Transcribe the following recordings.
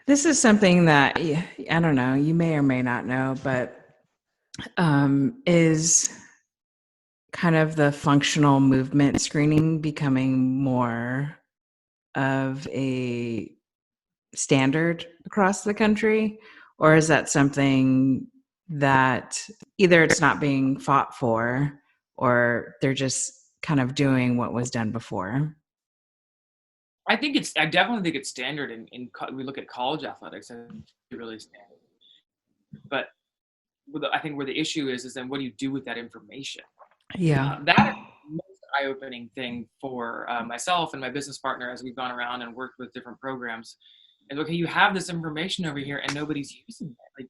This is something that I don't know, you may or may not know, but is kind of the functional movement screening becoming more of a standard across the country? Or is that something that either it's not being fought for or they're just kind of doing what was done before? I definitely think it's standard we look at college athletics, I think it's really standard. But I think where the issue is then what do you do with that information? Yeah. That is the most eye-opening thing for myself and my business partner as we've gone around and worked with different programs. And okay, you have this information over here and nobody's using it. Like,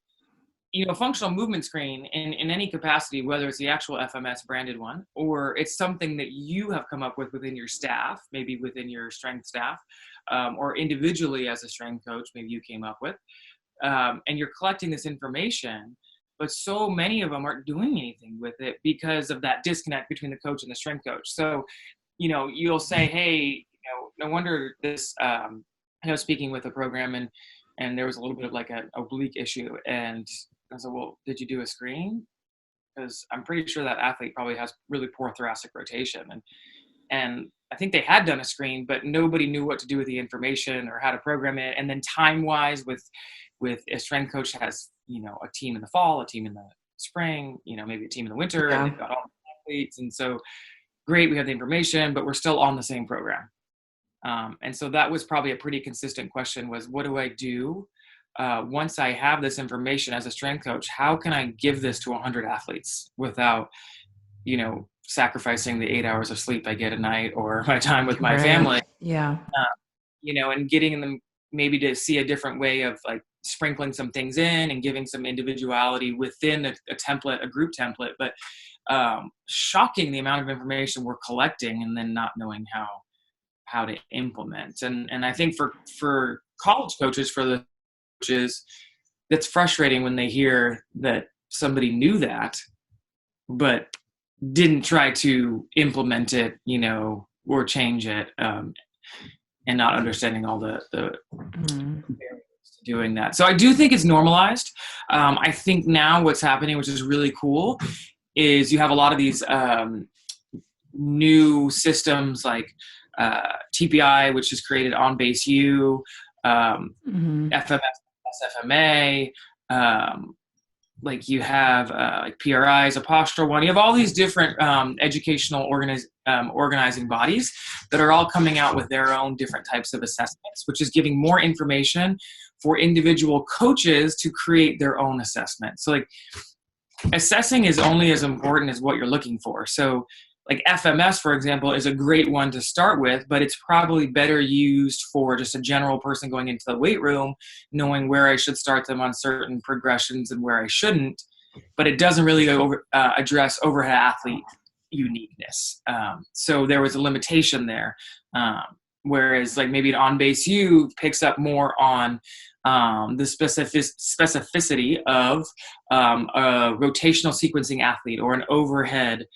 functional movement screen in any capacity, whether it's the actual FMS branded one, or it's something that you have come up with within your staff, maybe within your strength staff, or individually as a strength coach, maybe you came up with, and you're collecting this information, but so many of them aren't doing anything with it because of that disconnect between the coach and the strength coach. So, you'll say, hey, no wonder this, speaking with a program and there was a little bit of like an oblique issue. And I said, well, did you do a screen? Because I'm pretty sure that athlete probably has really poor thoracic rotation. And I think they had done a screen, but nobody knew what to do with the information or how to program it. And then time-wise with a strength coach has, a team in the fall, a team in the spring, maybe a team in the winter, and they've got all the athletes. And so great, we have the information, but we're still on the same program. And so that was probably a pretty consistent question was, what do I do once I have this information as a strength coach? How can I give this to 100 athletes without, sacrificing the 8 hours of sleep I get a night or my time with my family? Yeah. And getting them maybe to see a different way of like sprinkling some things in and giving some individuality within a template, a group template, but shocking the amount of information we're collecting and then not knowing how to implement. And I think for college coaches, for the coaches, that's frustrating when they hear that somebody knew that, but didn't try to implement it, or change it, and not understanding all the barriers to doing that. So I do think it's normalized. I think now what's happening, which is really cool, is you have a lot of these new systems like TPI, which is created on base U, FMS, SFMA, like you have like PRIs, a postural one. You have all these different educational organizing bodies that are all coming out with their own different types of assessments, which is giving more information for individual coaches to create their own assessment. So like assessing is only as important as what you're looking for. So like FMS, for example, is a great one to start with, but it's probably better used for just a general person going into the weight room, knowing where I should start them on certain progressions and where I shouldn't. But it doesn't really address overhead athlete uniqueness. So there was a limitation there. Whereas like maybe an on-base U picks up more on the specificity of a rotational sequencing athlete or an overhead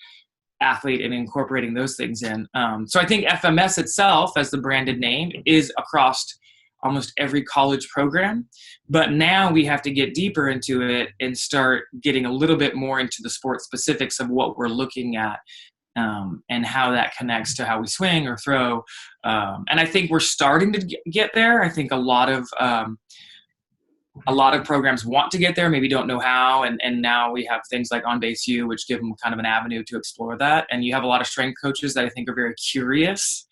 athlete and incorporating those things in. So I think FMS itself as the branded name is across almost every college program, but now we have to get deeper into it and start getting a little bit more into the sport specifics of what we're looking at, and how that connects to how we swing or throw. And I think we're starting to get there. I think a lot of programs want to get there, maybe don't know how. And now we have things like On Base U, which give them kind of an avenue to explore that. And you have a lot of strength coaches that I think are very curious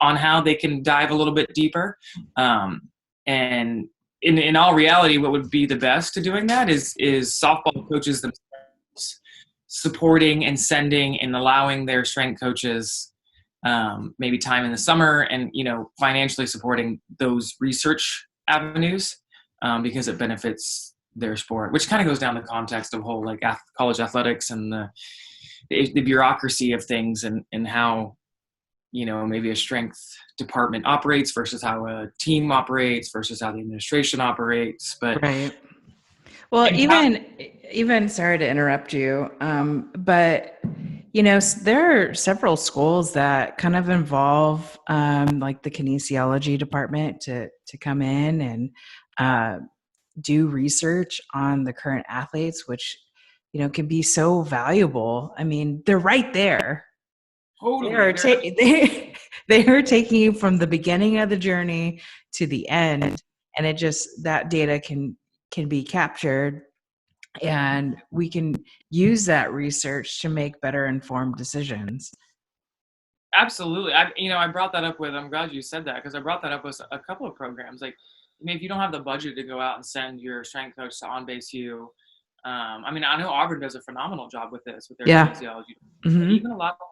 on how they can dive a little bit deeper. And in all reality, what would be the best to doing that is softball coaches themselves supporting and sending and allowing their strength coaches maybe time in the summer and, financially supporting those research avenues. Because it benefits their sport, which kind of goes down the context of whole like college athletics and the bureaucracy of things and how, maybe a strength department operates versus how a team operates versus how the administration operates. But right. Well, even sorry to interrupt you, but there are several schools that kind of involve like the kinesiology department to come in and do research on the current athletes, which, can be so valuable. I mean, they're right there. Totally. They are taking you from the beginning of the journey to the end, and that data can be captured, and we can use that research to make better informed decisions. Absolutely. I brought that up I'm glad you said that, because I brought that up with a couple of programs. Like, if you don't have the budget to go out and send your strength coach to On Base U, I know Auburn does a phenomenal job with this, with their kinesiology. Mm-hmm. Even a lot of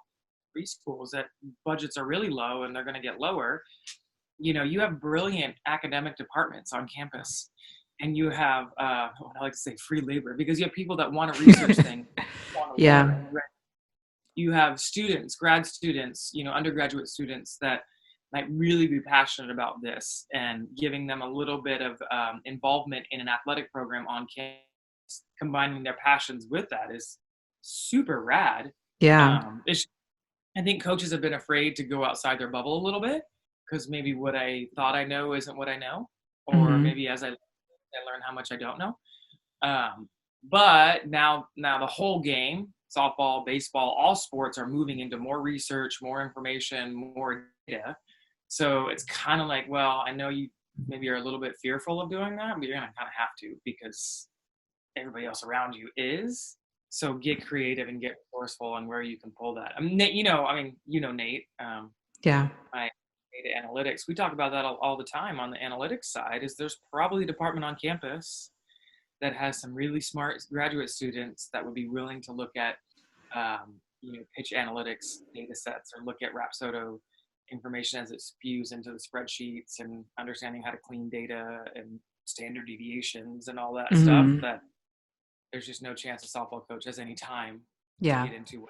preschools that budgets are really low and they're going to get lower, you have brilliant academic departments on campus, and you have, I like to say free labor, because you have people that want to research things. Yeah. You have students, grad students, undergraduate students that might really be passionate about this, and giving them a little bit of involvement in an athletic program on campus, combining their passions with that, is super rad. Yeah. I think coaches have been afraid to go outside their bubble a little bit, because maybe what I thought I know isn't what I know, or maybe as I learn how much I don't know. But now the whole game, softball, baseball, all sports are moving into more research, more information, more data. So it's kind of like, well, I know you maybe are a little bit fearful of doing that, but you're going to kind of have to, because everybody else around you is. So get creative and get resourceful on where you can pull that. Nate. Yeah. My data analytics. We talk about that all the time on the analytics side. Is there's probably a department on campus that has some really smart graduate students that would be willing to look at, pitch analytics data sets, or look at Rapsodo information as it spews into the spreadsheets, and understanding how to clean data and standard deviations and all that stuff, that there's just no chance a softball coach has any time to get into